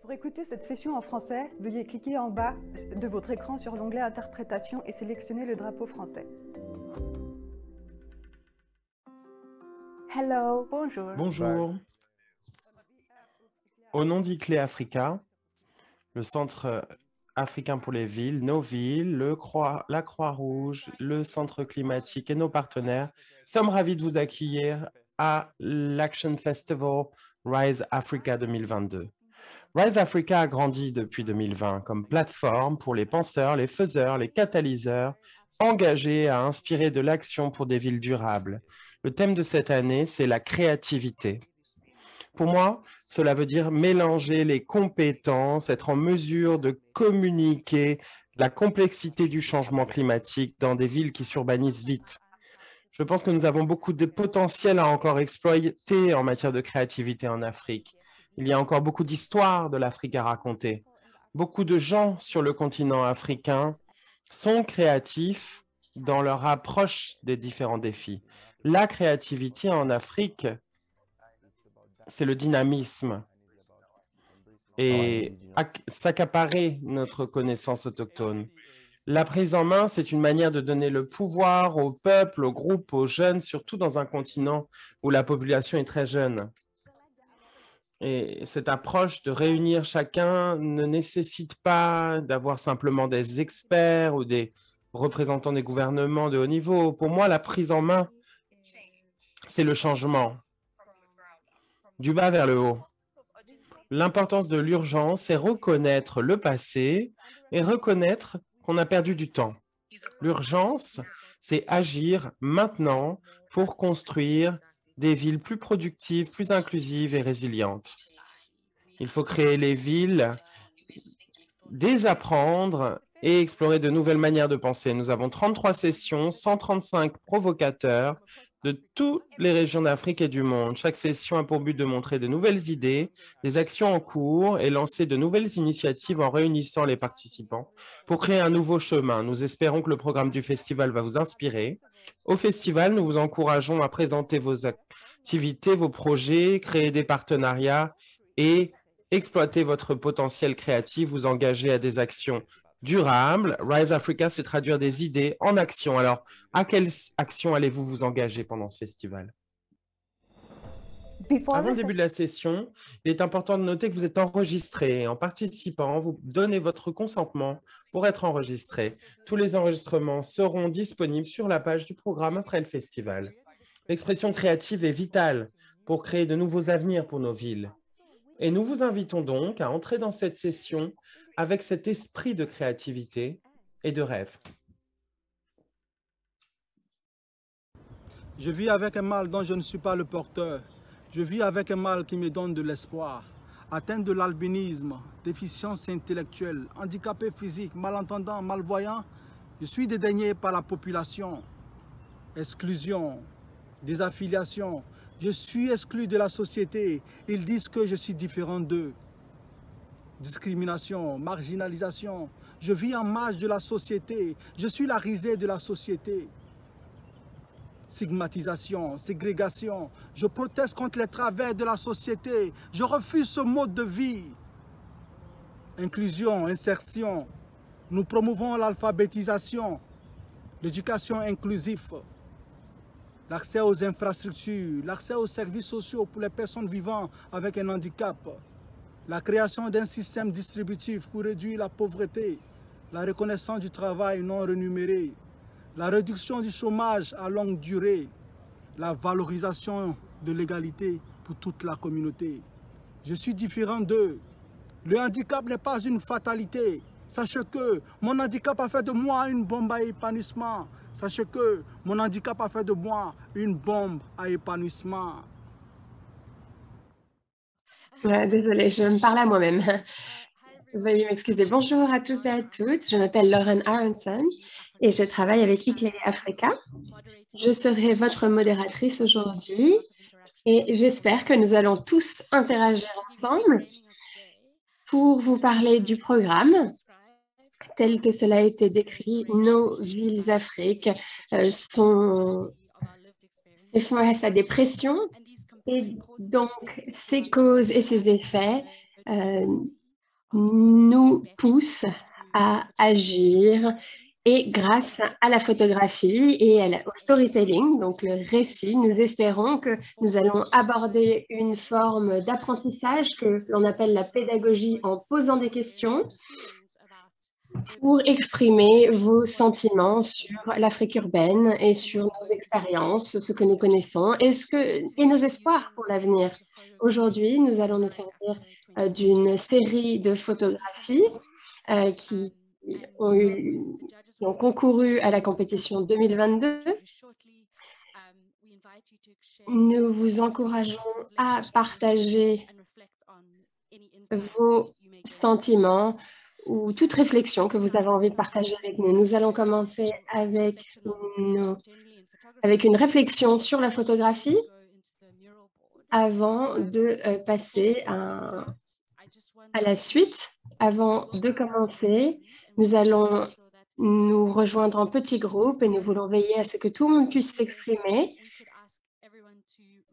Pour écouter cette session en français, veuillez cliquer en bas de votre écran sur l'onglet Interprétation et sélectionner le drapeau français. Hello, bonjour. Bonjour. Au nom d'ICLE Africa, le Centre africain pour les villes, nos villes, la Croix-Rouge, le Centre climatique et nos partenaires, sommes ravis de vous accueillir à l'Action Festival Rise Africa 2022. Rise Africa a grandi depuis 2020 comme plateforme pour les penseurs, les faiseurs, les catalyseurs, engagés à inspirer de l'action pour des villes durables. Le thème de cette année, c'est la créativité. Pour moi, cela veut dire mélanger les compétences, être en mesure de communiquer la complexité du changement climatique dans des villes qui s'urbanisent vite. Je pense que nous avons beaucoup de potentiel à encore exploiter en matière de créativité en Afrique. Il y a encore beaucoup d'histoires de l'Afrique à raconter. Beaucoup de gens sur le continent africain sont créatifs dans leur approche des différents défis. La créativité en Afrique, c'est le dynamisme et s'accaparer notre connaissance autochtone. La prise en main, c'est une manière de donner le pouvoir aux peuples, aux groupes, aux jeunes, surtout dans un continent où la population est très jeune. Et cette approche de réunir chacun ne nécessite pas d'avoir simplement des experts ou des représentants des gouvernements de haut niveau. Pour moi, la prise en main, c'est le changement, du bas vers le haut. L'importance de l'urgence, c'est reconnaître le passé et reconnaître qu'on a perdu du temps. L'urgence, c'est agir maintenant pour construire des villes plus productives, plus inclusives et résilientes. Il faut créer les villes, désapprendre et explorer de nouvelles manières de penser. Nous avons 33 sessions, 135 provocateurs de toutes les régions d'Afrique et du monde. Chaque session a pour but de montrer de nouvelles idées, des actions en cours et lancer de nouvelles initiatives en réunissant les participants pour créer un nouveau chemin. Nous espérons que le programme du festival va vous inspirer. Au festival, nous vous encourageons à présenter vos activités, vos projets, créer des partenariats et exploiter votre potentiel créatif, vous engager à des actions durables. Rise Africa, c'est traduire des idées en action. Alors, à quelle action allez-vous vous engager pendant ce festival? Avant le début de la session, il est important de noter que vous êtes enregistré. En participant, vous donnez votre consentement pour être enregistré. Tous les enregistrements seront disponibles sur la page du programme après le festival. L'expression créative est vitale pour créer de nouveaux avenirs pour nos villes. Et nous vous invitons donc à entrer dans cette session avec cet esprit de créativité et de rêve. Je vis avec un mal dont je ne suis pas le porteur. Je vis avec un mal qui me donne de l'espoir. Atteint de l'albinisme, déficience intellectuelle, handicapé physique, malentendant, malvoyant, je suis dédaigné par la population. Exclusion, désaffiliation, je suis exclu de la société. Ils disent que je suis différent d'eux. Discrimination, marginalisation, je vis en marge de la société. Je suis la risée de la société. Stigmatisation, ségrégation, je proteste contre les travers de la société. Je refuse ce mode de vie. Inclusion, insertion, nous promouvons l'alphabétisation, l'éducation inclusive, l'accès aux infrastructures, l'accès aux services sociaux pour les personnes vivant avec un handicap, la création d'un système distributif pour réduire la pauvreté, la reconnaissance du travail non rémunéré, la réduction du chômage à longue durée, la valorisation de l'égalité pour toute la communauté. Je suis différent d'eux. Le handicap n'est pas une fatalité. Sachez que mon handicap a fait de moi une bombe à épanouissement. Sachez que mon handicap a fait de moi une bombe à épanouissement. Désolée, je me parle à moi-même. Veuillez m'excuser. Bonjour à tous et à toutes. Je m'appelle Lauren Aronson et je travaille avec ICLE Africa. Je serai votre modératrice aujourd'hui et j'espère que nous allons tous interagir ensemble pour vous parler du programme tel que cela a été décrit. Nos villes Afrique font face à des pressions et donc ces causes et ces effets nous pousse à agir et grâce à la photographie et au storytelling, donc le récit, nous espérons que nous allons aborder une forme d'apprentissage que l'on appelle la pédagogie en posant des questions pour exprimer vos sentiments sur l'Afrique urbaine et sur nos expériences, ce que nous connaissons et nos espoirs pour l'avenir. Aujourd'hui, nous allons nous servir d'une série de photographies qui ont concouru à la compétition 2022. Nous vous encourageons à partager vos sentiments ou toute réflexion que vous avez envie de partager avec nous. Nous allons commencer avec une réflexion sur la photographie avant de passer à la suite. Avant de commencer, nous allons nous rejoindre en petits groupes et nous voulons veiller à ce que tout le monde puisse s'exprimer.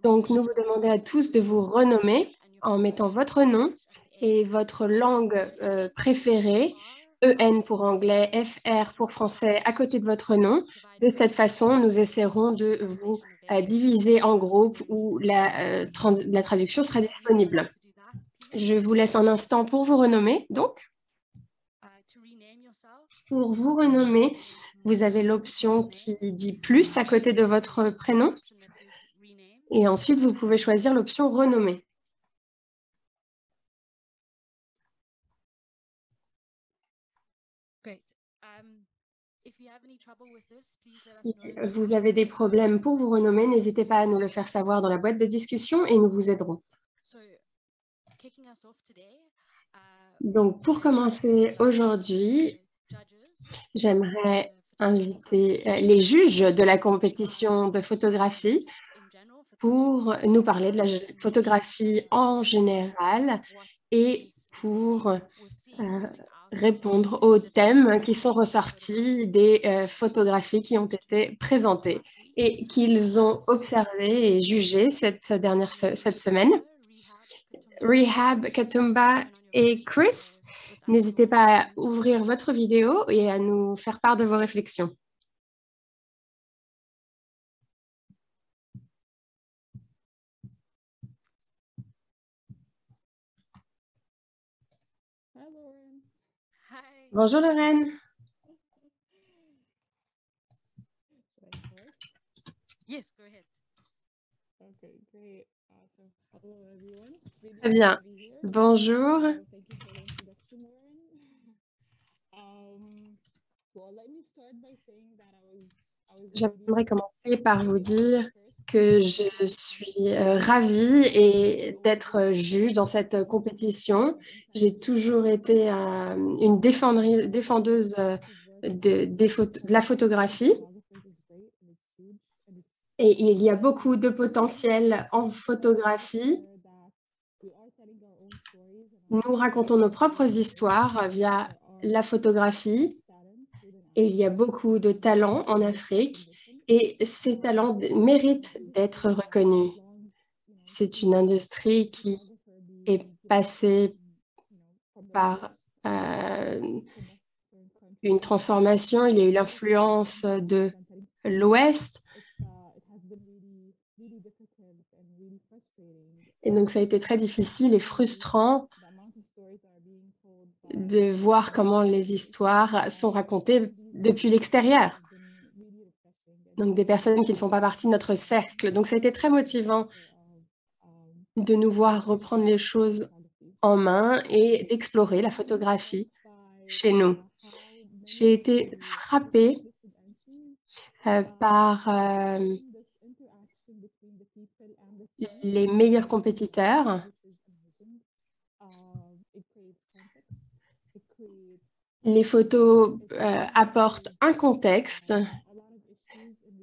Donc, nous vous demandons à tous de vous renommer en mettant votre nom et votre langue préférée, EN pour anglais, FR pour français, à côté de votre nom. De cette façon, nous essaierons de vous diviser en groupes où la traduction sera disponible. Je vous laisse un instant pour vous renommer. Donc, pour vous renommer, vous avez l'option qui dit plus à côté de votre prénom. Et ensuite, vous pouvez choisir l'option renommer. Si vous avez des problèmes pour vous renommer, n'hésitez pas à nous le faire savoir dans la boîte de discussion et nous vous aiderons. Donc, pour commencer aujourd'hui, j'aimerais inviter les juges de la compétition de photographie pour nous parler de la photographie en général et pour répondre aux thèmes qui sont ressortis des photographies qui ont été présentées et qu'ils ont observées et jugées cette semaine. Rehab, Katumba et Chris, n'hésitez pas à ouvrir votre vidéo et à nous faire part de vos réflexions. Bonjour Lorraine. Yes, go ahead. Okay, great. Awesome. Hello everyone. Très bien. Bonjour. Thank you for the introduction, Lauren. Well, let me start by saying that I was J'aimerais commencer par vous dire que je suis ravie d'être juge dans cette compétition. J'ai toujours été une défendeuse de la photographie. Et il y a beaucoup de potentiel en photographie. Nous racontons nos propres histoires via la photographie. Et il y a beaucoup de talents en Afrique. Et ces talents méritent d'être reconnus. C'est une industrie qui est passée par une transformation. Il y a eu l'influence de l'Ouest. Et donc, ça a été très difficile et frustrant de voir comment les histoires sont racontées depuis l'extérieur. Donc, des personnes qui ne font pas partie de notre cercle. Donc, ça a été très motivant de nous voir reprendre les choses en main et d'explorer la photographie chez nous. J'ai été frappée par les meilleurs compétiteurs. Les photos apportent un contexte,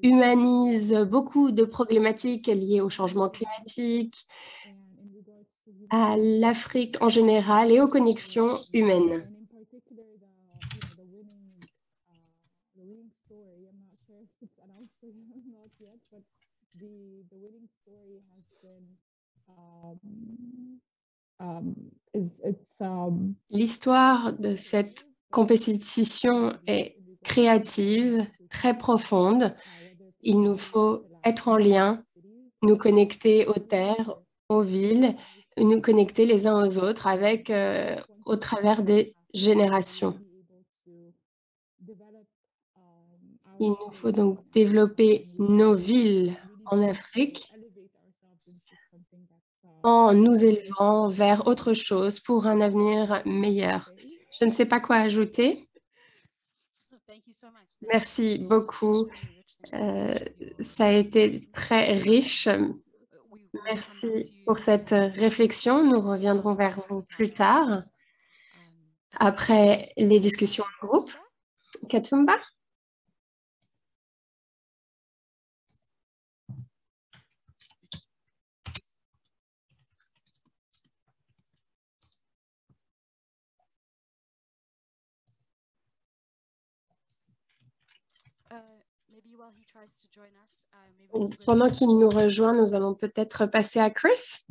humanisent beaucoup de problématiques liées au changement climatique, à l'Afrique en général et aux connexions humaines. L'histoire de cette compétition est créative, très profonde. Il nous faut être en lien, nous connecter aux terres, aux villes, nous connecter les uns aux autres avec, au travers des générations. Il nous faut donc développer nos villes en Afrique en nous élevant vers autre chose pour un avenir meilleur. Je ne sais pas quoi ajouter. Merci beaucoup. Ça a été très riche. Merci pour cette réflexion. Nous reviendrons vers vous plus tard, après les discussions en groupe. Katumba? Pendant qu'il nous rejoint, nous allons peut-être passer à Chris.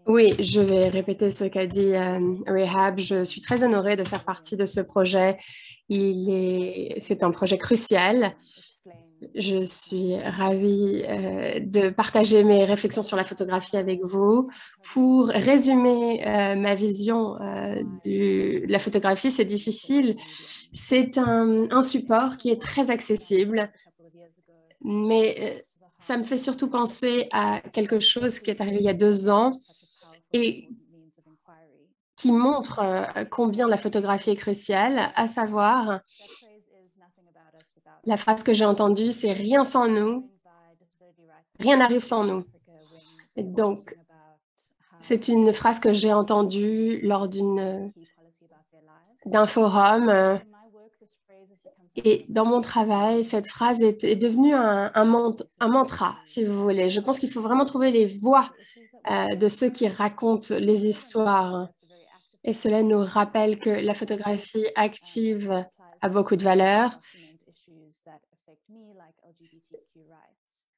Oui, je vais répéter ce qu'a dit Rehab. Je suis très honorée de faire partie de ce projet. C'est un projet crucial. Je suis ravie de partager mes réflexions sur la photographie avec vous. Pour résumer ma vision de la photographie, c'est difficile. C'est un support qui est très accessible, mais ça me fait surtout penser à quelque chose qui est arrivé il y a 2 ans et qui montre combien la photographie est cruciale, à savoir, la phrase que j'ai entendue, c'est « rien sans nous, rien n'arrive sans nous ». Donc, c'est une phrase que j'ai entendue lors d'un forum. Et dans mon travail, cette phrase est devenue un mantra, si vous voulez. Je pense qu'il faut vraiment trouver les voix de ceux qui racontent les histoires. Et cela nous rappelle que la photographie active a beaucoup de valeur.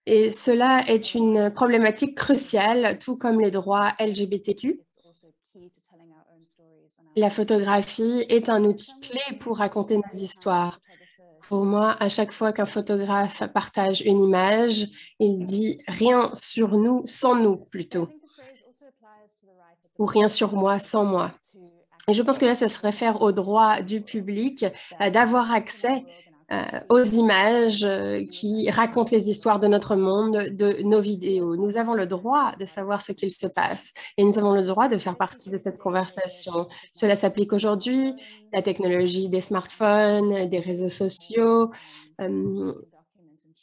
Et cela est une problématique cruciale, tout comme les droits LGBTQ. La photographie est un outil clé pour raconter nos histoires. Pour moi, à chaque fois qu'un photographe partage une image, il dit « rien sur nous, sans nous » plutôt, ou « rien sur moi, sans moi ». Et je pense que là, ça se réfère au droit du public d'avoir accès aux images qui racontent les histoires de notre monde, de nos vidéos. Nous avons le droit de savoir ce qu'il se passe et nous avons le droit de faire partie de cette conversation. Cela s'applique aujourd'hui, la technologie des smartphones, des réseaux sociaux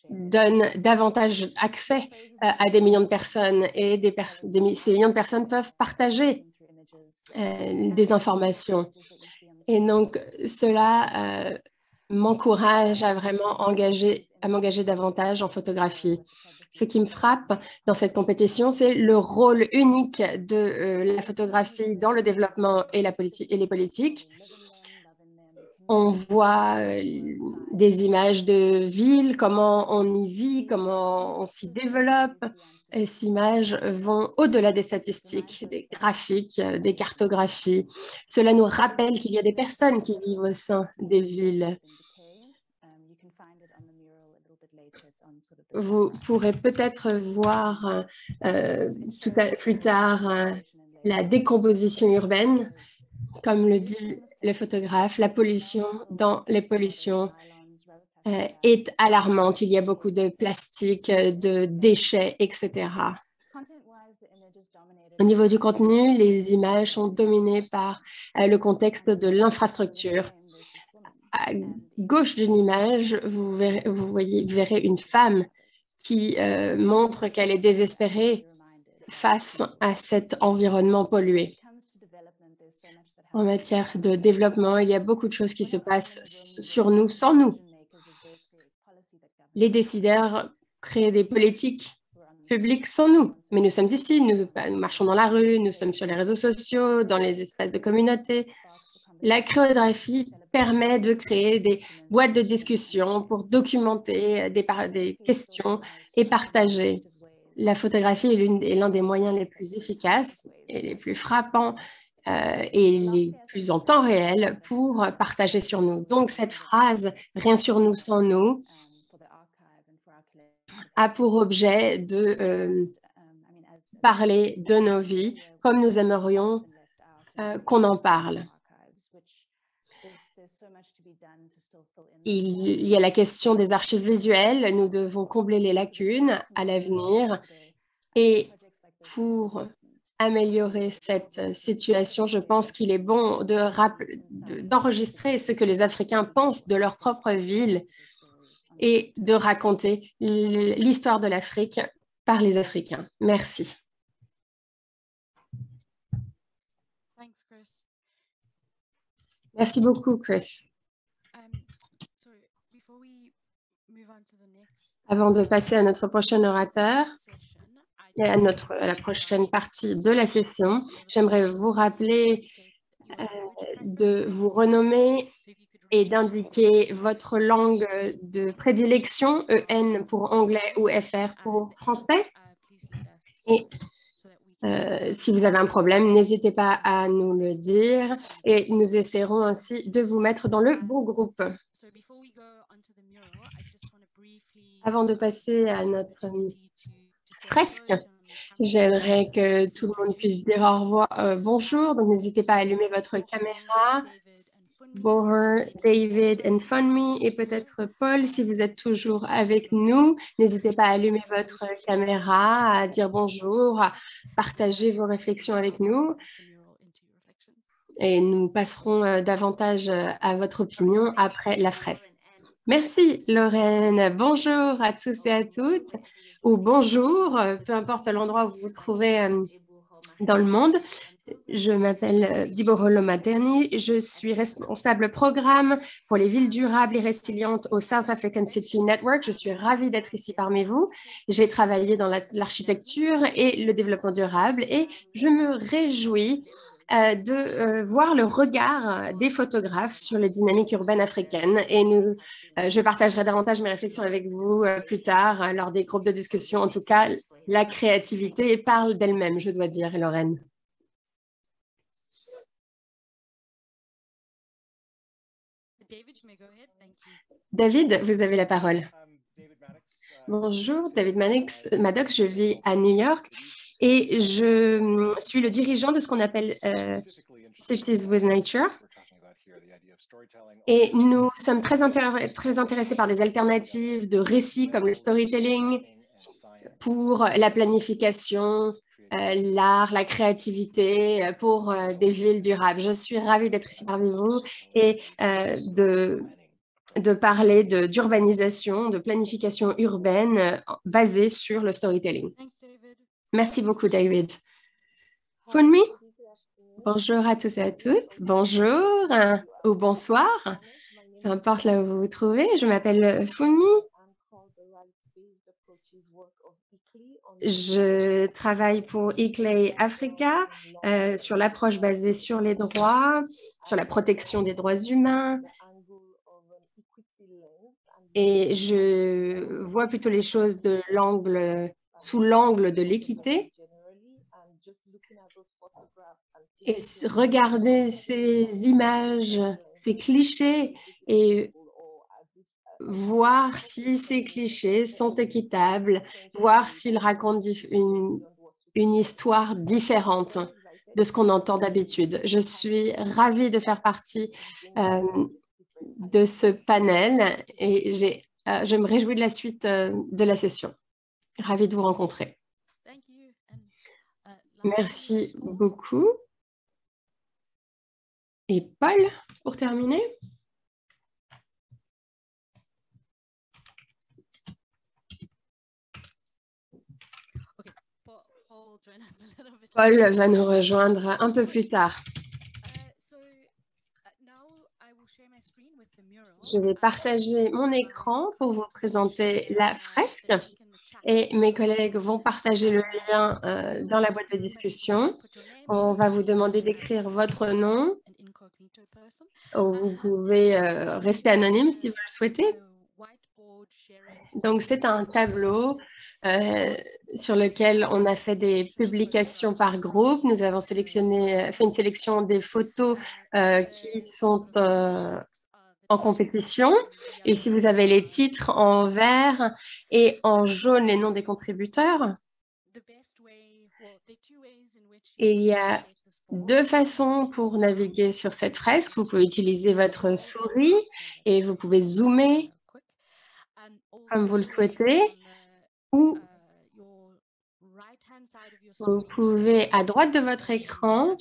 donne davantage accès à des millions de personnes et ces millions de personnes peuvent partager des informations. Et donc, cela m'encourage à vraiment m'engager davantage en photographie. Ce qui me frappe dans cette compétition, c'est le rôle unique de la photographie dans le développement et les politiques. On voit des images de villes, comment on y vit, comment on s'y développe. Et ces images vont au-delà des statistiques, des graphiques, des cartographies. Cela nous rappelle qu'il y a des personnes qui vivent au sein des villes. Vous pourrez peut-être voir plus tard la décomposition urbaine, comme le dit le photographe, la pollution dans les pollutions est alarmante. Il y a beaucoup de plastique, de déchets, etc. Au niveau du contenu, les images sont dominées par le contexte de l'infrastructure. À gauche d'une image, vous verrez une femme qui montre qu'elle est désespérée face à cet environnement pollué. En matière de développement, il y a beaucoup de choses qui se passent sur nous, sans nous. Les décideurs créent des politiques publiques sans nous. Mais nous sommes ici, nous marchons dans la rue, nous sommes sur les réseaux sociaux, dans les espaces de communauté. La chorégraphie permet de créer des boîtes de discussion pour documenter des questions et partager. la photographie est l'un des moyens les plus efficaces et les plus frappants et les plus en temps réel pour partager sur nous. Donc, cette phrase « rien sur nous sans nous » a pour objet de parler de nos vies comme nous aimerions qu'on en parle. Il y a la question des archives visuelles. Nous devons combler les lacunes à l'avenir. Et pour améliorer cette situation, je pense qu'il est bon d'enregistrer ce que les Africains pensent de leur propre ville et de raconter l'histoire de l'Afrique par les Africains. Merci. Merci beaucoup, Chris. Avant de passer à notre prochain orateur et à la prochaine partie de la session, j'aimerais vous rappeler de vous renommer et d'indiquer votre langue de prédilection, EN pour anglais ou FR pour français. Et si vous avez un problème, n'hésitez pas à nous le dire et nous essaierons ainsi de vous mettre dans le bon groupe. Avant de passer à notre fresque, j'aimerais que tout le monde puisse dire au revoir, bonjour. Donc, n'hésitez pas à allumer votre caméra. Boher, David et Funmi et peut-être Paul, si vous êtes toujours avec nous. N'hésitez pas à allumer votre caméra, à dire bonjour, à partager vos réflexions avec nous. Et nous passerons davantage à votre opinion après la fresque. Merci Lorraine. Bonjour à tous et à toutes, ou bonjour, peu importe l'endroit où vous vous trouvez dans le monde. Je m'appelle Diboro Materni, je suis responsable programme pour les villes durables et résilientes au South African City Network. Je suis ravie d'être ici parmi vous. J'ai travaillé dans l'architecture et le développement durable et je me réjouis de voir le regard des photographes sur les dynamiques urbaines africaines. Et je partagerai davantage mes réflexions avec vous plus tard lors des groupes de discussion. En tout cas, la créativité parle d'elle-même, je dois dire, Lorraine. David, vous avez la parole. Bonjour, David Maddox, je vis à New York et je suis le dirigeant de ce qu'on appelle Cities with Nature. Et nous sommes très intéressés par des alternatives de récits comme le storytelling pour la planification, l'art, la créativité pour des villes durables. Je suis ravie d'être ici parmi vous et de parler d'urbanisation, de planification urbaine basée sur le storytelling. Merci beaucoup, David. Funmi? Bonjour à tous et à toutes. Bonjour ou bonsoir, peu importe là où vous vous trouvez. Je m'appelle Funmi. Je travaille pour ICLEI Africa sur l'approche basée sur les droits, sur la protection des droits humains. Et je vois plutôt les choses sous l'angle de l'équité. Et regarder ces images, ces clichés et voir si ces clichés sont équitables, voir s'ils racontent une histoire différente de ce qu'on entend d'habitude. Je suis ravie de faire partie de ce panel et je me réjouis de la suite de la session. Ravie de vous rencontrer. Merci beaucoup. Et Paul, pour terminer. Paul va nous rejoindre un peu plus tard. Je vais partager mon écran pour vous présenter la fresque et mes collègues vont partager le lien dans la boîte de discussion. On va vous demander d'écrire votre nom. Vous pouvez rester anonyme si vous le souhaitez. Donc, c'est un tableau sur lequel on a fait des publications par groupe. Nous avons fait une sélection des photos qui sont en compétition. Ici, vous avez les titres en vert et en jaune les noms des contributeurs. Et il y a deux façons pour naviguer sur cette fresque. Vous pouvez utiliser votre souris et vous pouvez zoomer comme vous le souhaitez, ou vous pouvez, à droite de votre écran,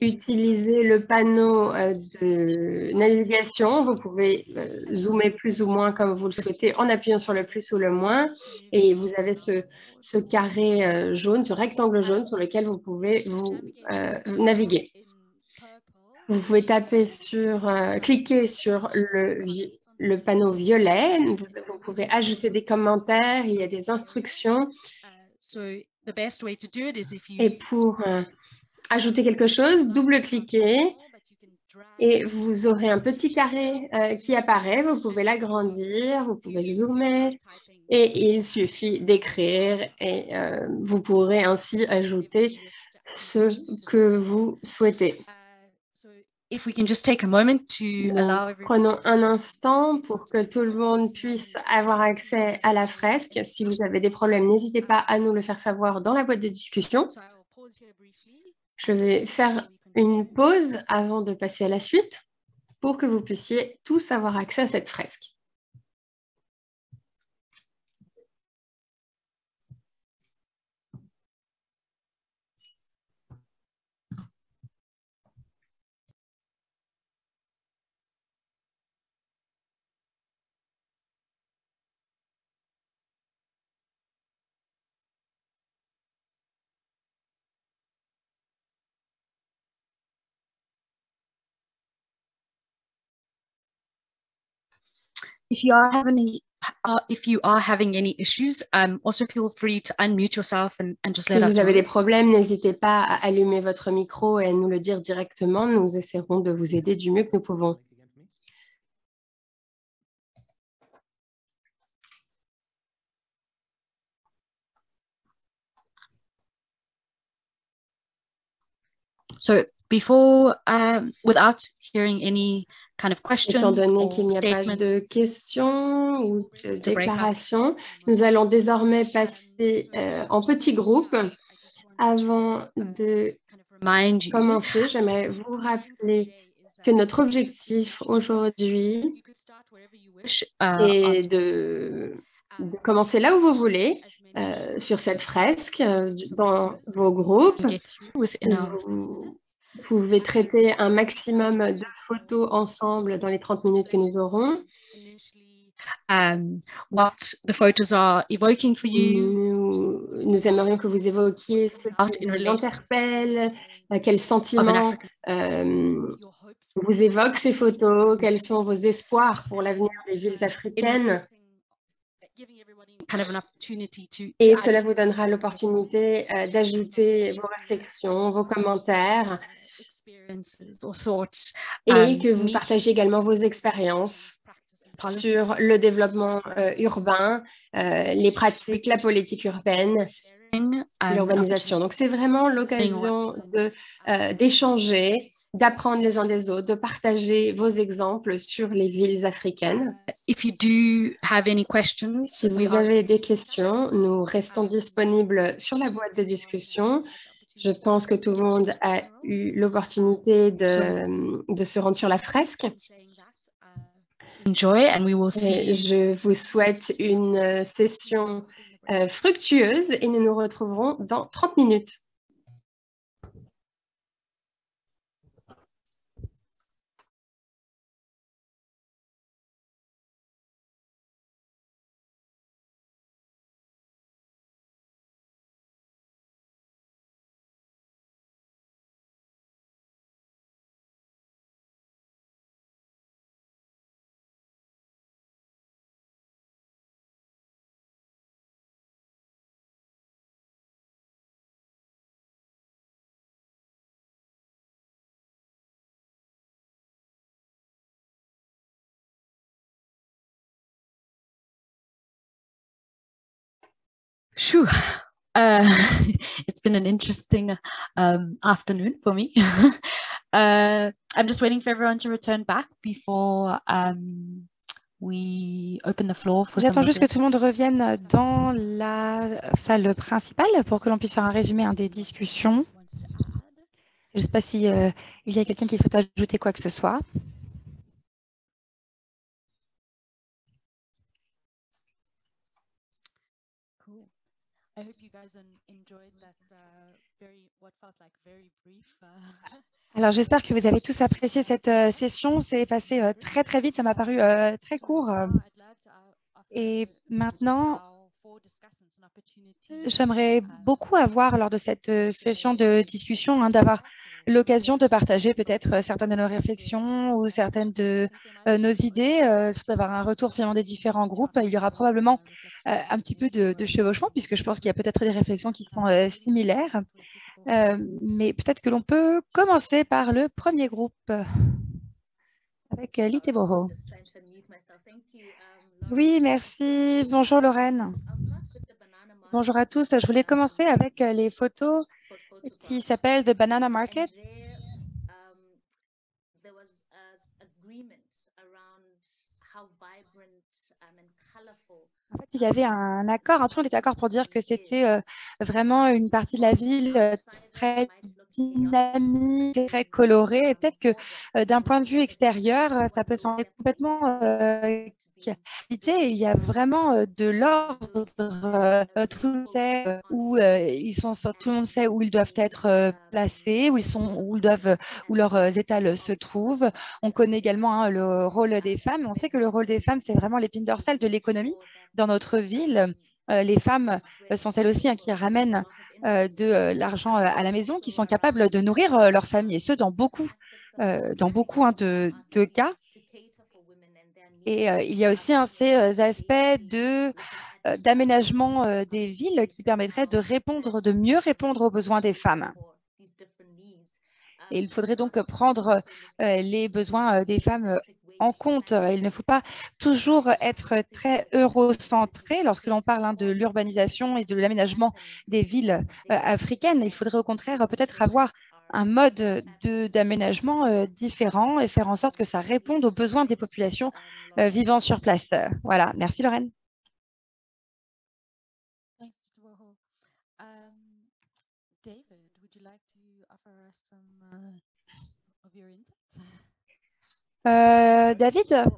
utiliser le panneau de navigation. Vous pouvez zoomer plus ou moins comme vous le souhaitez en appuyant sur le plus ou le moins. Et vous avez ce carré jaune, ce rectangle jaune sur lequel vous pouvez naviguer. Vous pouvez cliquer sur le panneau violet. Vous pouvez ajouter des commentaires. Il y a des instructions. Et pour ajouter quelque chose, double-cliquez et vous aurez un petit carré qui apparaît. Vous pouvez l'agrandir, vous pouvez zoomer et il suffit d'écrire et vous pourrez ainsi ajouter ce que vous souhaitez. Prenons un instant pour que tout le monde puisse avoir accès à la fresque. Si vous avez des problèmes, n'hésitez pas à nous le faire savoir dans la boîte de discussion. Je vais faire une pause avant de passer à la suite pour que vous puissiez tous avoir accès à cette fresque. If you are having any issues, also feel free to unmute yourself and just let us know. Si vous avez des problèmes, n'hésitez pas à allumer votre micro et à nous le dire directement. Nous essaierons de vous aider du mieux que nous pouvons. So before, without hearing any kind of questions, étant donné qu'il n'y a pas de questions ou de déclarations, nous allons désormais passer en petits groupes. Avant de commencer, j'aimerais vous rappeler que notre objectif aujourd'hui est de commencer là où vous voulez, sur cette fresque, dans vos groupes. Vous pouvez traiter un maximum de photos ensemble dans les 30 minutes que nous aurons. What the photos are evoking for you. Nous aimerions que vous évoquiez ce qui vous interpelle, quels sentiments vous évoquent ces photos, quels sont vos espoirs pour l'avenir des villes africaines. Et cela vous donnera l'opportunité d'ajouter vos réflexions, vos commentaires et que vous partagez également vos expériences sur le développement urbain, les pratiques, la politique urbaine, l'urbanisation. Donc, c'est vraiment l'occasion d'échanger, d'apprendre les uns des autres, de partager vos exemples sur les villes africaines. Si vous avez des questions, nous restons disponibles sur la boîte de discussion. Je pense que tout le monde a eu l'opportunité de se rendre sur la fresque. Et je vous souhaite une session fructueuse et nous nous retrouverons dans 30 minutes. Phew. It's been an interesting afternoon for me. I'm just waiting for everyone to return back before we open the floor for some J'attends juste que reflection. tout le monde revienne dans la salle principale pour que l'on puisse faire un résumé des discussions. Je ne sais pas si il y a quelqu'un qui souhaite ajouter quoi que ce soit. Cool. I hope you guys enjoyed that what felt like very brief. Alors, j'espère que vous avez tous apprécié cette session. C'est passé très, très vite. Ça m'a paru très court. Et maintenant, j'aimerais beaucoup avoir, lors de cette session de discussion, d'avoir l'occasion de partager peut-être certaines de nos réflexions ou certaines de nos idées, surtout d'avoir un retour finalement des différents groupes. Il y aura probablement un petit peu de chevauchement, puisque je pense qu'il y a peut-être des réflexions qui sont similaires. Mais peut-être que l'on peut commencer par le premier groupe avec Liteboho. Oui, merci. Bonjour Lorraine. Bonjour à tous. Je voulais commencer avec les photos qui s'appellent The Banana Market. En fait, il y avait un accord, tout le monde était d'accord pour dire que c'était vraiment une partie de la ville très dynamique, très colorée. Et peut-être que d'un point de vue extérieur, ça peut sembler complètement il y a vraiment de l'ordre. Tout le monde sait où ils sont, tout le monde sait où ils doivent être placés, où ils sont, où leurs étals se trouvent. On connaît également le rôle des femmes. On sait que le rôle des femmes, c'est vraiment l'épine dorsale de l'économie dans notre ville. Les femmes sont celles aussi qui ramènent de l'argent à la maison, qui sont capables de nourrir leur famille, et ce, dans beaucoup de cas. Et il y a aussi ces aspects d'aménagement des villes qui permettraient de mieux répondre aux besoins des femmes. Et il faudrait donc prendre les besoins des femmes en compte. Il ne faut pas toujours être très eurocentré lorsque l'on parle de l'urbanisation et de l'aménagement des villes africaines. Il faudrait au contraire peut-être avoir un mode d'aménagement différent et faire en sorte que ça réponde aux besoins des populations vivant sur place. Voilà, merci Lorraine. Thanks, Tituoho. David, would you like to offer us some of your insights? David?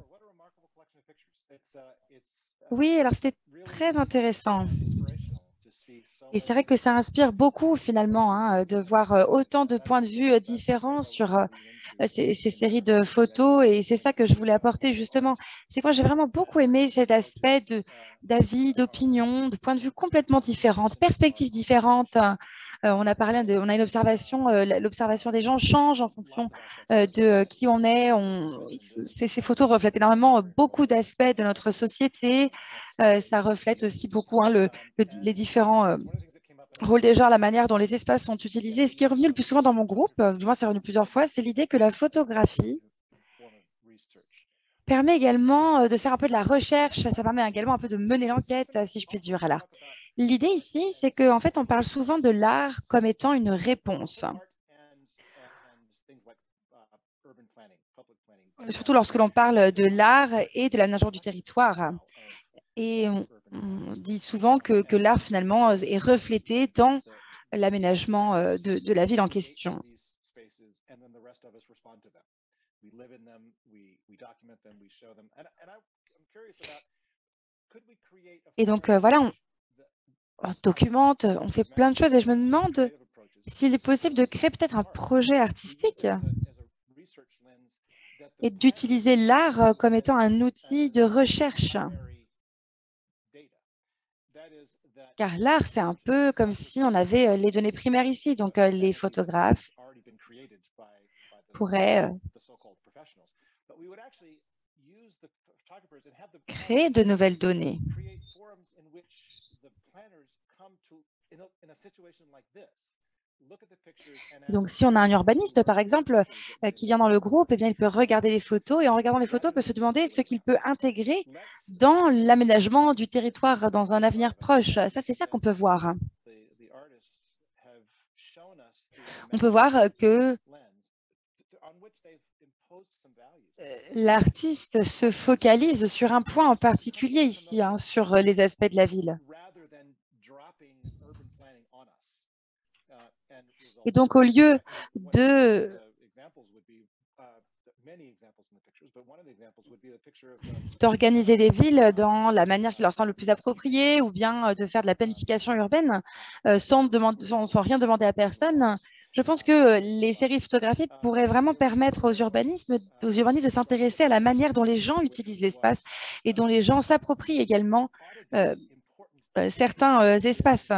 Oui, alors c'était très intéressant. Et c'est vrai que ça inspire beaucoup finalement de voir autant de points de vue différents sur ces séries de photos. Et c'est ça que je voulais apporter justement. C'est que moi, j'ai vraiment beaucoup aimé cet aspect d'avis, d'opinion, de points de vue complètement différents, de perspectives différentes. On a une observation, l'observation des gens change en fonction de qui on est. Ces photos reflètent énormément beaucoup d'aspects de notre société. Ça reflète aussi beaucoup les différents rôles des genres, la manière dont les espaces sont utilisés. Ce qui est revenu le plus souvent dans mon groupe, du moins c'est revenu plusieurs fois, c'est l'idée que la photographie permet également de faire un peu de la recherche. Ça permet également un peu de mener l'enquête, si je puis dire. Alors, l'idée ici, c'est qu'en fait, on parle souvent de l'art comme étant une réponse. Surtout lorsque l'on parle de l'art et de l'aménagement du territoire. Et on dit souvent que l'art, finalement, est reflété dans l'aménagement de la ville en question. Et donc, voilà, on documente, on fait plein de choses. Et je me demande s'il est possible de créer peut-être un projet artistique et d'utiliser l'art comme étant un outil de recherche. Car l'art, c'est un peu comme si on avait les données primaires ici. Donc, les photographes pourraient créer de nouvelles données. Donc, si on a un urbaniste, par exemple, qui vient dans le groupe, eh bien, il peut regarder les photos et en regardant les photos, peut se demander ce qu'il peut intégrer dans l'aménagement du territoire dans un avenir proche. Ça, c'est ça qu'on peut voir. On peut voir que l'artiste se focalise sur un point en particulier ici, hein, sur les aspects de la ville. Et donc, au lieu d'organiser des villes dans la manière qui leur semble le plus appropriée ou bien de faire de la planification urbaine sans rien demander à personne, je pense que les séries photographiques pourraient vraiment permettre aux urbanistes de s'intéresser à la manière dont les gens utilisent l'espace et dont les gens s'approprient également certains espaces.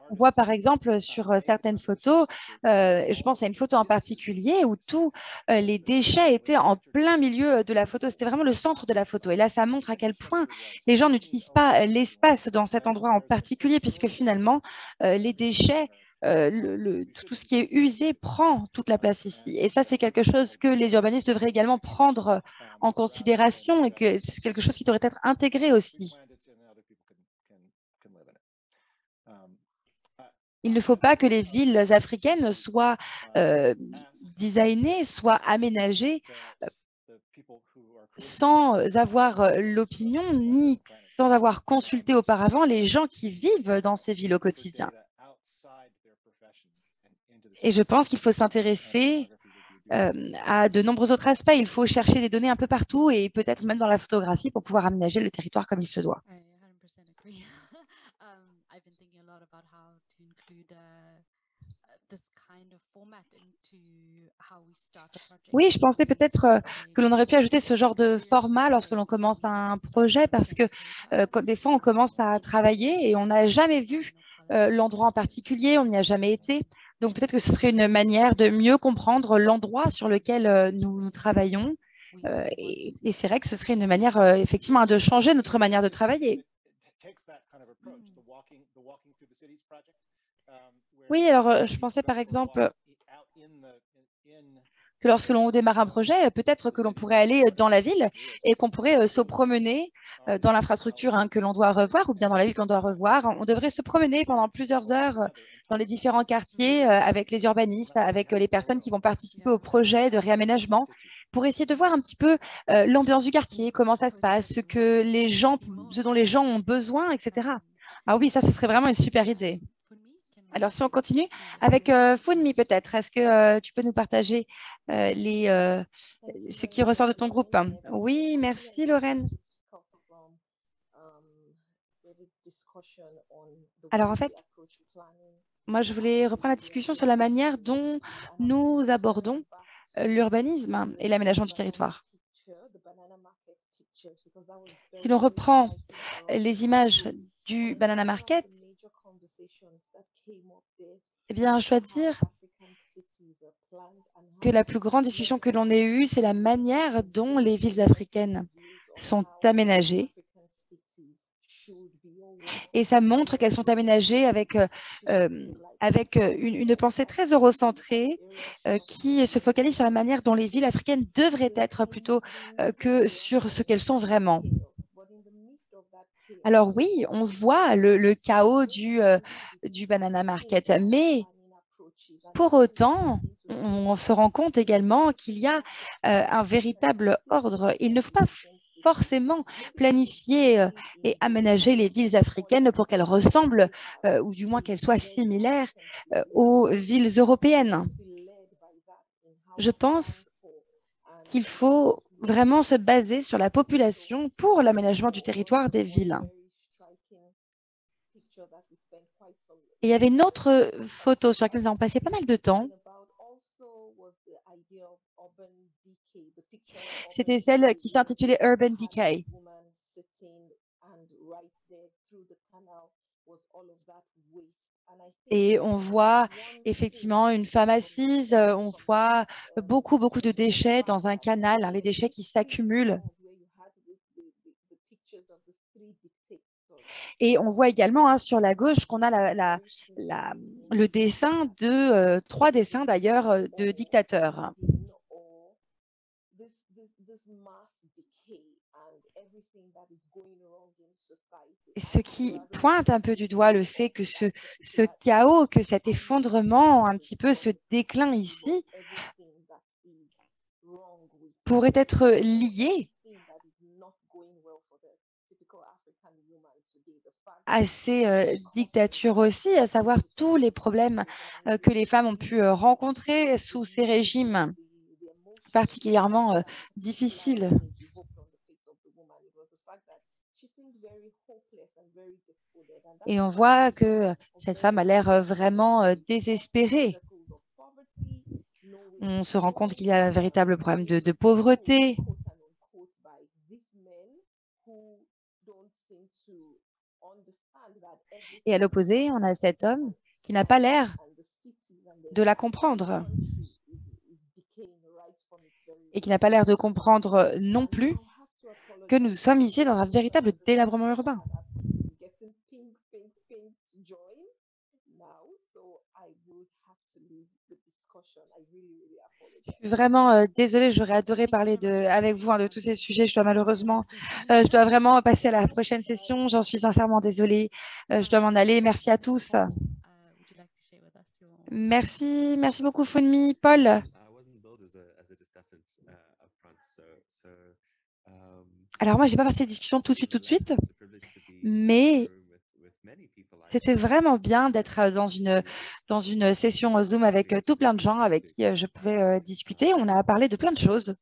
On voit par exemple sur certaines photos, je pense à une photo en particulier où tous les déchets étaient en plein milieu de la photo. C'était vraiment le centre de la photo. Et là, ça montre à quel point les gens n'utilisent pas l'espace dans cet endroit en particulier, puisque finalement, les déchets, tout ce qui est usé prend toute la place ici. Et ça, c'est quelque chose que les urbanistes devraient également prendre en considération et que c'est quelque chose qui devrait être intégré aussi. Il ne faut pas que les villes africaines soient designées, soient aménagées sans avoir l'opinion ni sans avoir consulté auparavant les gens qui vivent dans ces villes au quotidien. Et je pense qu'il faut s'intéresser à de nombreux autres aspects. Il faut chercher des données un peu partout et peut-être même dans la photographie pour pouvoir aménager le territoire comme il se doit. Oui, je pensais peut-être que l'on aurait pu ajouter ce genre de format lorsque l'on commence un projet parce que des fois, on commence à travailler et on n'a jamais vu l'endroit en particulier, on n'y a jamais été. Donc, peut-être que ce serait une manière de mieux comprendre l'endroit sur lequel nous travaillons. Et c'est vrai que ce serait une manière, effectivement, de changer notre manière de travailler. Oui, alors je pensais par exemple que lorsque l'on démarre un projet, peut-être que l'on pourrait aller dans la ville et qu'on pourrait se promener dans l'infrastructure que l'on doit revoir ou bien dans la ville qu'on doit revoir. On devrait se promener pendant plusieurs heures dans les différents quartiers avec les urbanistes, avec les personnes qui vont participer au projet de réaménagement pour essayer de voir un petit peu l'ambiance du quartier, comment ça se passe, ce dont les gens ont besoin, etc. Ah oui, ça, ce serait vraiment une super idée. Alors, si on continue avec Funmi, peut-être, est-ce que tu peux nous partager ce qui ressort de ton groupe? Oui, merci, Lorraine. Alors, en fait, moi, je voulais reprendre la discussion sur la manière dont nous abordons l'urbanisme et l'aménagement du territoire. Si l'on reprend les images du Banana Market, eh bien, je dois dire que la plus grande discussion que l'on ait eue, c'est la manière dont les villes africaines sont aménagées. Et ça montre qu'elles sont aménagées avec une pensée très eurocentrée qui se focalise sur la manière dont les villes africaines devraient être plutôt que sur ce qu'elles sont vraiment. Alors oui, on voit le chaos du Banana Market, mais pour autant, on se rend compte également qu'il y a un véritable ordre. Il ne faut pas forcément planifier et aménager les villes africaines pour qu'elles ressemblent, ou du moins qu'elles soient similaires aux villes européennes. Je pense qu'il faut vraiment se baser sur la population pour l'aménagement du territoire des villes. Et il y avait une autre photo sur laquelle nous avons passé pas mal de temps. C'était celle qui s'intitulait Urban Decay. Et on voit effectivement une femme assise, on voit beaucoup de déchets dans un canal, les déchets qui s'accumulent. Et on voit également hein, sur la gauche qu'on a le dessin de 3 dessins d'ailleurs de dictateurs. Ce qui pointe un peu du doigt le fait que ce chaos, que cet effondrement, un petit peu ce déclin ici, pourrait être lié à ces dictatures aussi, à savoir tous les problèmes que les femmes ont pu rencontrer sous ces régimes particulièrement difficiles. Et on voit que cette femme a l'air vraiment désespérée. On se rend compte qu'il y a un véritable problème de pauvreté. Et à l'opposé, on a cet homme qui n'a pas l'air de la comprendre et qui n'a pas l'air de comprendre non plus que nous sommes ici dans un véritable délabrement urbain. Je suis vraiment désolée, j'aurais adoré parler avec vous de tous ces sujets. Je dois vraiment passer à la prochaine session. J'en suis sincèrement désolée. Je dois m'en aller. Merci à tous. Merci beaucoup, Funmi. Paul. Alors moi, je n'ai pas passé la discussion tout de suite, mais c'était vraiment bien d'être dans une session Zoom avec tout plein de gens avec qui je pouvais discuter. On a parlé de plein de choses.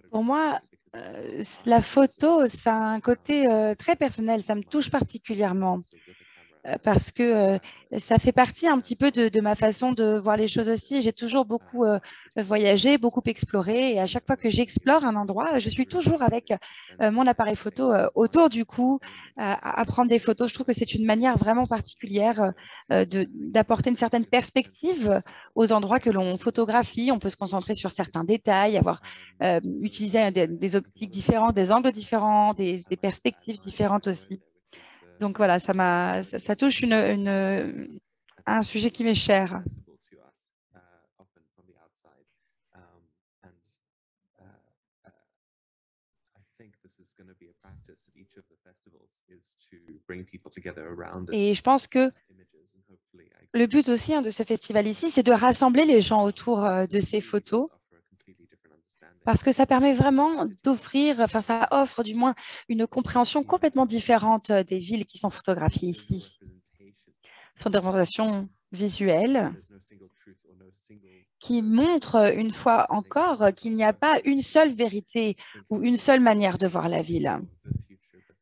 Pour moi, la photo, ça a un côté très personnel, ça me touche particulièrement. Parce que ça fait partie un petit peu de ma façon de voir les choses aussi. J'ai toujours beaucoup voyagé, beaucoup exploré. Et à chaque fois que j'explore un endroit, je suis toujours avec mon appareil photo autour du cou à prendre des photos. Je trouve que c'est une manière vraiment particulière d'apporter une certaine perspective aux endroits que l'on photographie. On peut se concentrer sur certains détails, utiliser des optiques différentes, des angles différents, des perspectives différentes aussi. Donc voilà, ça touche un sujet qui m'est cher. Et je pense que le but aussi de ce festival ici, c'est de rassembler les gens autour de ces photos parce que ça permet vraiment d'offrir, enfin ça offre du moins une compréhension complètement différente des villes qui sont photographiées ici. Ce sont des représentations visuelles qui montrent une fois encore qu'il n'y a pas une seule vérité ou une seule manière de voir la ville.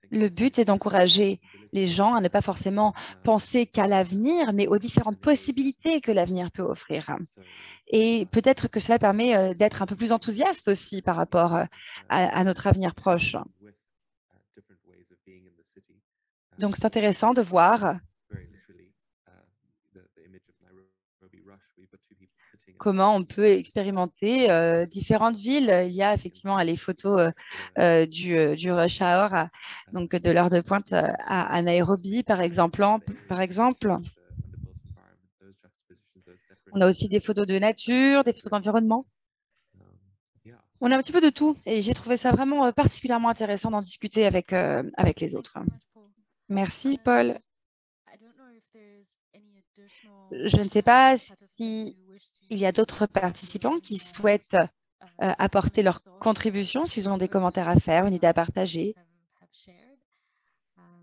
Le but est d'encourager les gens à ne pas forcément penser qu'à l'avenir, mais aux différentes possibilités que l'avenir peut offrir. Et peut-être que cela permet d'être un peu plus enthousiaste aussi par rapport à notre avenir proche. Donc, c'est intéressant de voir comment on peut expérimenter différentes villes. Il y a effectivement les photos du rush hour, donc de l'heure de pointe à Nairobi, par exemple. On a aussi des photos de nature, des photos d'environnement. On a un petit peu de tout et j'ai trouvé ça vraiment particulièrement intéressant d'en discuter avec les autres. Merci, Paul. Je ne sais pas s'il y a d'autres participants qui souhaitent apporter leur contribution, s'ils ont des commentaires à faire, une idée à partager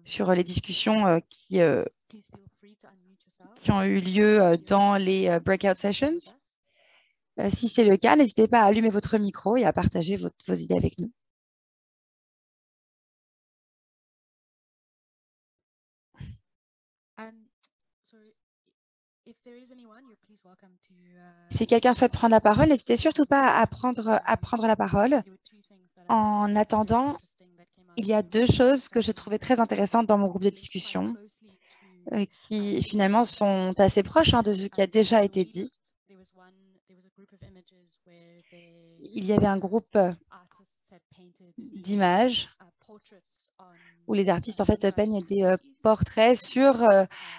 sur les discussions qui ont eu lieu dans les breakout sessions. Si c'est le cas, n'hésitez pas à allumer votre micro et à partager vos idées avec nous. Si quelqu'un souhaite prendre la parole, n'hésitez surtout pas à prendre la parole. En attendant, il y a 2 choses que j'ai trouvées très intéressantes dans mon groupe de discussion qui finalement sont assez proches de ce qui a déjà été dit. Il y avait un groupe d'images où les artistes en fait peignent des portraits sur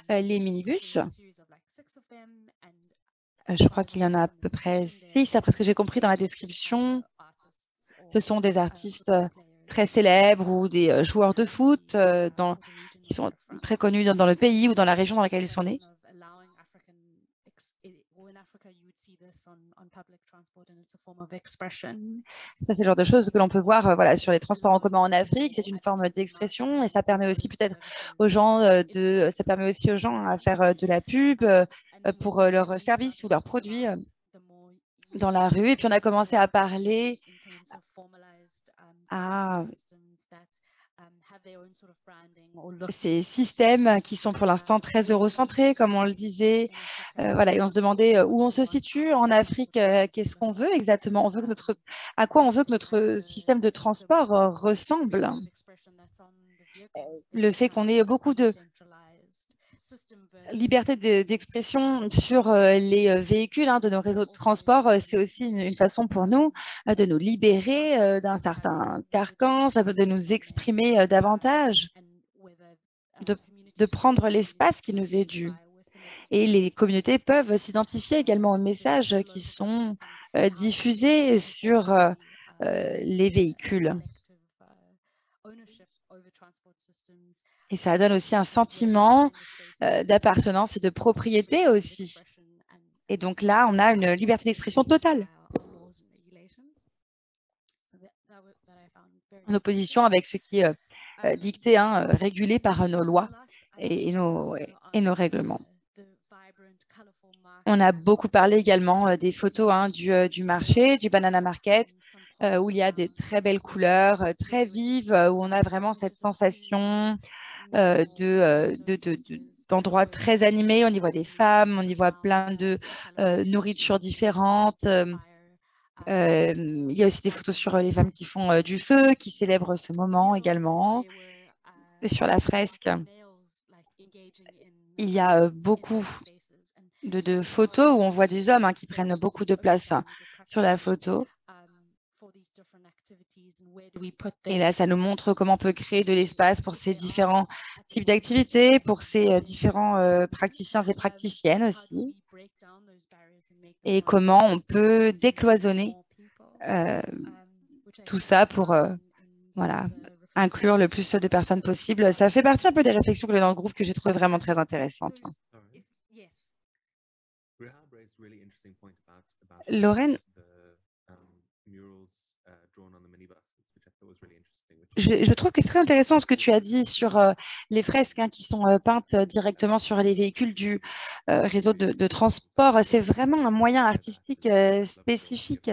les minibus. Je crois qu'il y en a à peu près 6, après ce que j'ai compris dans la description. Ce sont des artistes très célèbres ou des joueurs de foot qui sont très connus dans le pays ou dans la région dans laquelle ils sont nés. Ça, c'est le genre de choses que l'on peut voir voilà, sur les transports en commun en Afrique. C'est une forme d'expression et ça permet aussi peut-être aux gens ça permet aussi aux gens à faire de la pub pour leurs services ou leurs produits dans la rue. Et puis on a commencé à parler à ces systèmes qui sont pour l'instant très eurocentrés, comme on le disait. Voilà, et on se demandait où on se situe en Afrique, qu'est-ce qu'on veut exactement, à quoi on veut que notre système de transport ressemble. Le fait qu'on ait beaucoup de liberté d'expression sur les véhicules de nos réseaux de transport, c'est aussi une façon pour nous de nous libérer d'un certain carcan, de nous exprimer davantage, de prendre l'espace qui nous est dû. Et les communautés peuvent s'identifier également aux messages qui sont diffusés sur les véhicules. Et ça donne aussi un sentiment d'appartenance et de propriété aussi. Et donc là, on a une liberté d'expression totale. En opposition avec ce qui est dicté, régulé par nos lois et nos règlements. On a beaucoup parlé également des photos du marché, du banana market, où il y a des très belles couleurs, très vives, où on a vraiment cette sensation d'endroits très animés. On y voit des femmes, on y voit plein de nourritures différentes. Il y a aussi des photos sur les femmes qui font du feu, qui célèbrent ce moment également. Et sur la fresque, il y a beaucoup de photos où on voit des hommes qui prennent beaucoup de place sur la photo. Et là, ça nous montre comment on peut créer de l'espace pour ces différents types d'activités, pour ces différents praticiens et praticiennes aussi, et comment on peut décloisonner tout ça pour voilà, inclure le plus de personnes possible. Ça fait partie un peu des réflexions que j'ai dans le groupe que j'ai trouvé vraiment très intéressantes. Lorraine, je trouve que c'est très intéressant ce que tu as dit sur les fresques qui sont peintes directement sur les véhicules du réseau de transport. C'est vraiment un moyen artistique spécifique.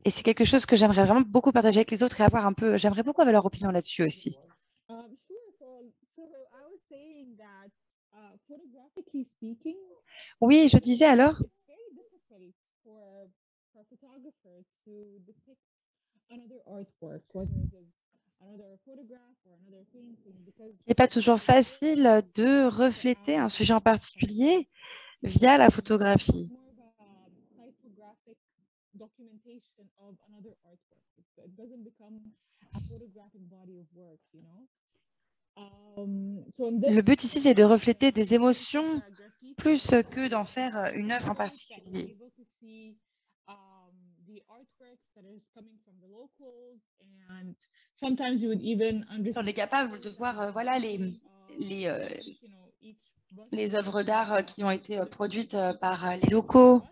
Et c'est quelque chose que j'aimerais vraiment beaucoup partager avec les autres et avoir j'aimerais beaucoup avoir leur opinion là-dessus aussi. Oui, je disais alors, il n'est pas toujours facile de refléter un sujet en particulier via la photographie. Le but ici, c'est de refléter des émotions plus que d'en faire une œuvre en particulier. On est capable de voir voilà, les œuvres d'art qui ont été produites par les locaux.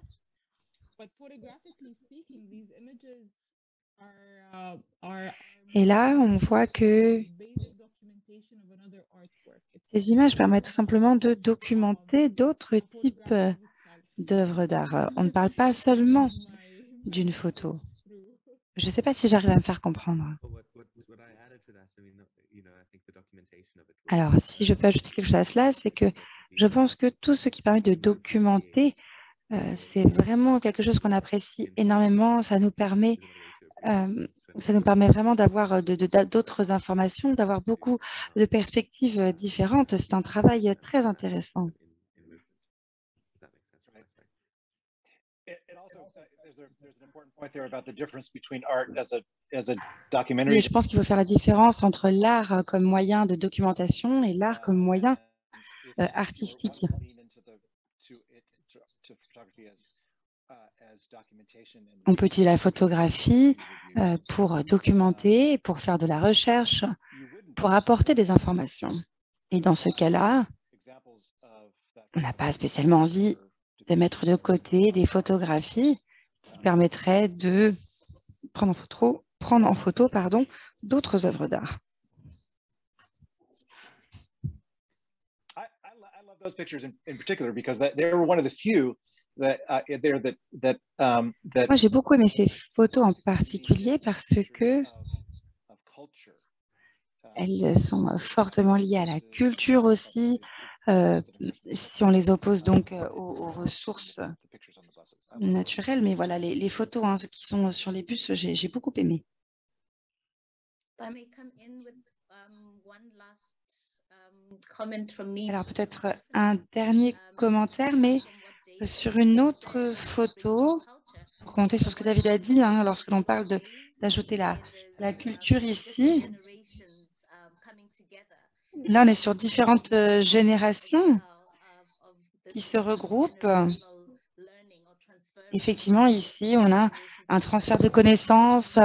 Et là, on voit que ces images permettent tout simplement de documenter d'autres types d'œuvres d'art. On ne parle pas seulement d'une photo. Je ne sais pas si j'arrive à me faire comprendre. Alors, si je peux ajouter quelque chose à cela, c'est que je pense que tout ce qui permet de documenter, c'est vraiment quelque chose qu'on apprécie énormément. Ça nous permet vraiment d'avoir d'autres informations, d'avoir beaucoup de perspectives différentes. C'est un travail très intéressant. Oui, je pense qu'il faut faire la différence entre l'art comme moyen de documentation et l'art comme moyen artistique. On peut utiliser la photographie pour documenter, pour faire de la recherche, pour apporter des informations. Et dans ce cas-là, on n'a pas spécialement envie de mettre de côté des photographies qui permettraient de prendre en photo, d'autres œuvres d'art. Moi, j'ai beaucoup aimé ces photos en particulier parce que elles sont fortement liées à la culture aussi, si on les oppose donc aux ressources naturelles. Mais voilà, les photos qui sont sur les bus, j'ai beaucoup aimé. Alors peut-être un dernier commentaire, mais sur une autre photo, pour commenter sur ce que David a dit, lorsque l'on parle d'ajouter la culture ici, là on est sur différentes générations qui se regroupent. Effectivement, ici on a un transfert de connaissances,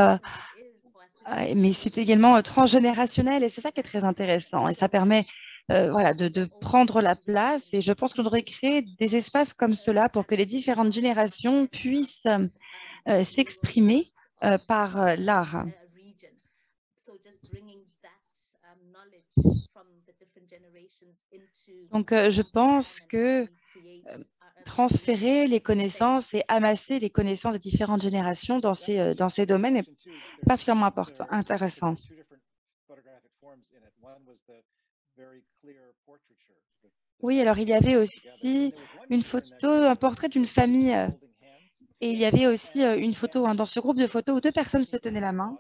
mais c'est également transgénérationnel et c'est ça qui est très intéressant. Et ça permet voilà, de prendre la place. Et je pense qu'on devrait créer des espaces comme cela pour que les différentes générations puissent s'exprimer par l'art. Donc, je pense que transférer les connaissances et amasser les connaissances des différentes générations dans ces domaines est particulièrement intéressant. Oui, alors il y avait aussi une photo, un portrait d'une famille et il y avait aussi une photo dans ce groupe de photos où deux personnes se tenaient la main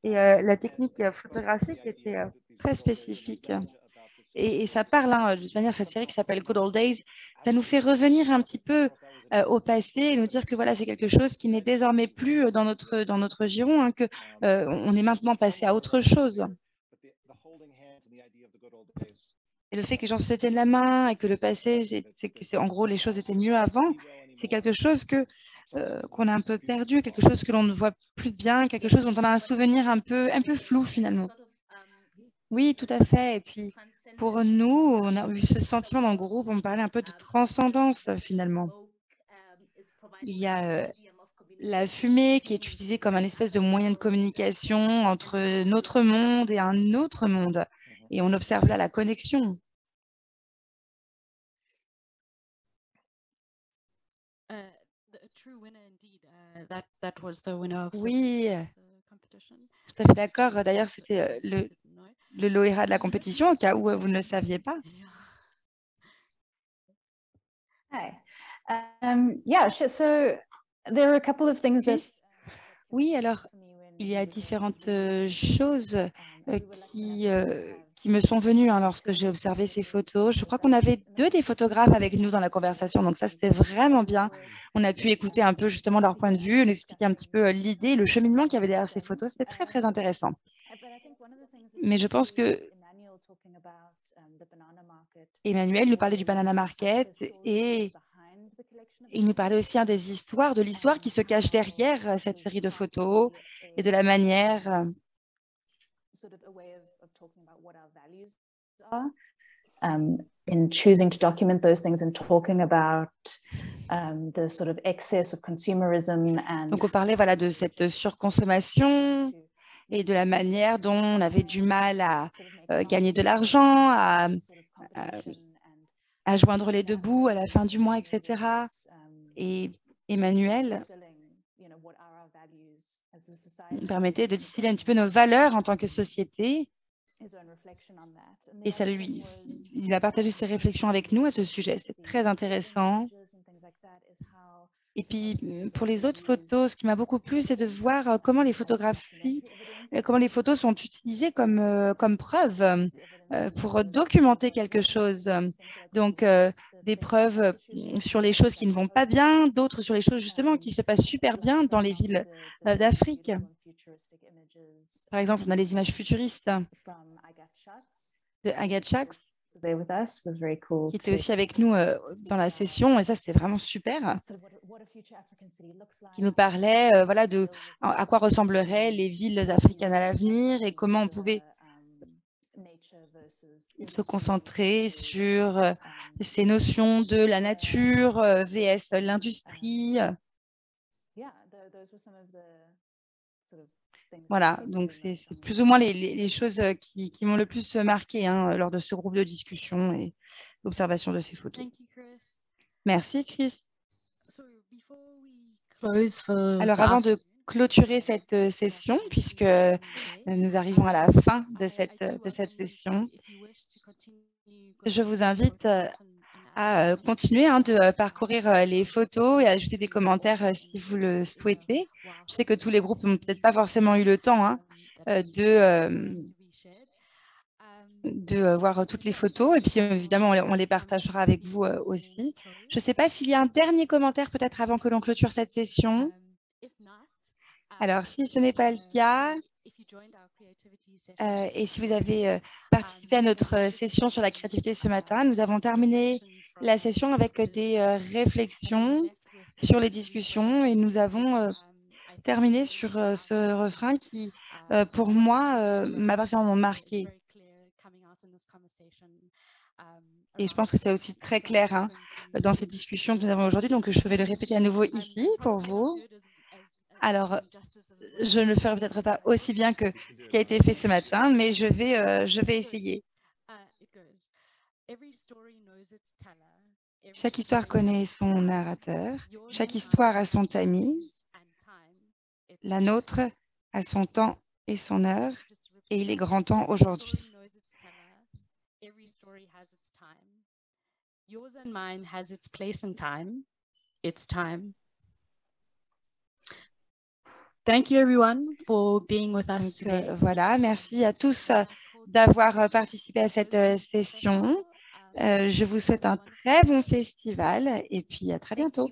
et la technique photographique était très spécifique. Et ça parle, de toute manière, cette série qui s'appelle Good Old Days, ça nous fait revenir un petit peu au passé et nous dire que voilà, c'est quelque chose qui n'est désormais plus dans notre giron, que on est maintenant passé à autre chose. Et le fait que les gens se tiennent la main et que le passé, en gros, les choses étaient mieux avant, c'est quelque chose qu'on a un peu perdu, quelque chose que l'on ne voit plus bien, quelque chose dont on a un souvenir un peu flou finalement. Oui, tout à fait. Et puis, pour nous, on a eu ce sentiment dans le groupe, on parlait un peu de transcendance finalement. Il y a la fumée qui est utilisée comme un espèce de moyen de communication entre notre monde et un autre monde. Et on observe là la connexion. Oui, tout à fait d'accord. D'ailleurs, c'était le lauréat de la compétition, au cas où vous ne le saviez pas. Oui, alors, il y a différentes choses qui me sont venues lorsque j'ai observé ces photos. Je crois qu'on avait deux des photographes avec nous dans la conversation, donc ça, c'était vraiment bien. On a pu écouter un peu justement leur point de vue, nous expliquer un petit peu l'idée, le cheminement qu'il y avait derrière ces photos. C'était très, très intéressant. Mais je pense que Emmanuel nous parlait du Banana Market et il nous parlait aussi de l'histoire qui se cache derrière cette série de photos et de la manière in choosing to document those things and talking about the sort of excess of consumerism and donc on parlait voilà de cette surconsommation et de la manière dont on avait du mal à gagner de l'argent, à joindre les deux bouts à la fin du mois, etc. Et Emmanuel permettait de distiller un petit peu nos valeurs en tant que société. Et il a partagé ses réflexions avec nous à ce sujet. C'est très intéressant. Et puis, pour les autres photos, ce qui m'a beaucoup plu, c'est de voir comment les photos sont utilisées comme preuve pour documenter quelque chose. Donc, des preuves sur les choses qui ne vont pas bien, d'autres sur les choses justement qui se passent super bien dans les villes d'Afrique. Par exemple, on a les images futuristes de Agathe Shaks, qui était aussi avec nous dans la session, et ça, c'était vraiment super. Qui nous parlait voilà, de à quoi ressembleraient les villes africaines à l'avenir et comment on pouvait se concentrer sur ces notions de la nature vs l'industrie. Voilà, donc c'est plus ou moins les choses qui m'ont le plus marqué lors de ce groupe de discussion et l'observation de ces photos. Merci, Chris. Alors, avant de clôturer cette session, puisque nous arrivons à la fin de cette session, je vous invite à continuer de parcourir les photos et à ajouter des commentaires si vous le souhaitez. Je sais que tous les groupes n'ont peut-être pas forcément eu le temps de voir toutes les photos et puis évidemment on les partagera avec vous aussi. Je ne sais pas s'il y a un dernier commentaire peut-être avant que l'on clôture cette session. Alors si ce n'est pas le cas, et si vous avez participé à notre session sur la créativité ce matin, nous avons terminé la session avec des réflexions sur les discussions et nous avons terminé sur ce refrain qui, pour moi, m'a particulièrement marqué. Et je pense que c'est aussi très clair dans ces discussions que nous avons aujourd'hui, donc je vais le répéter à nouveau ici pour vous. Alors, je ne le ferai peut-être pas aussi bien que ce qui a été fait ce matin, mais je vais essayer. Chaque histoire connaît son narrateur, chaque histoire a son timing, la nôtre a son temps et son heure, et il est grand temps aujourd'hui. Yours and mine has its place and time. It's time. Thank you everyone for being with us today. Voilà, merci à tous d'avoir participé à cette session. Je vous souhaite un très bon festival et puis à très bientôt.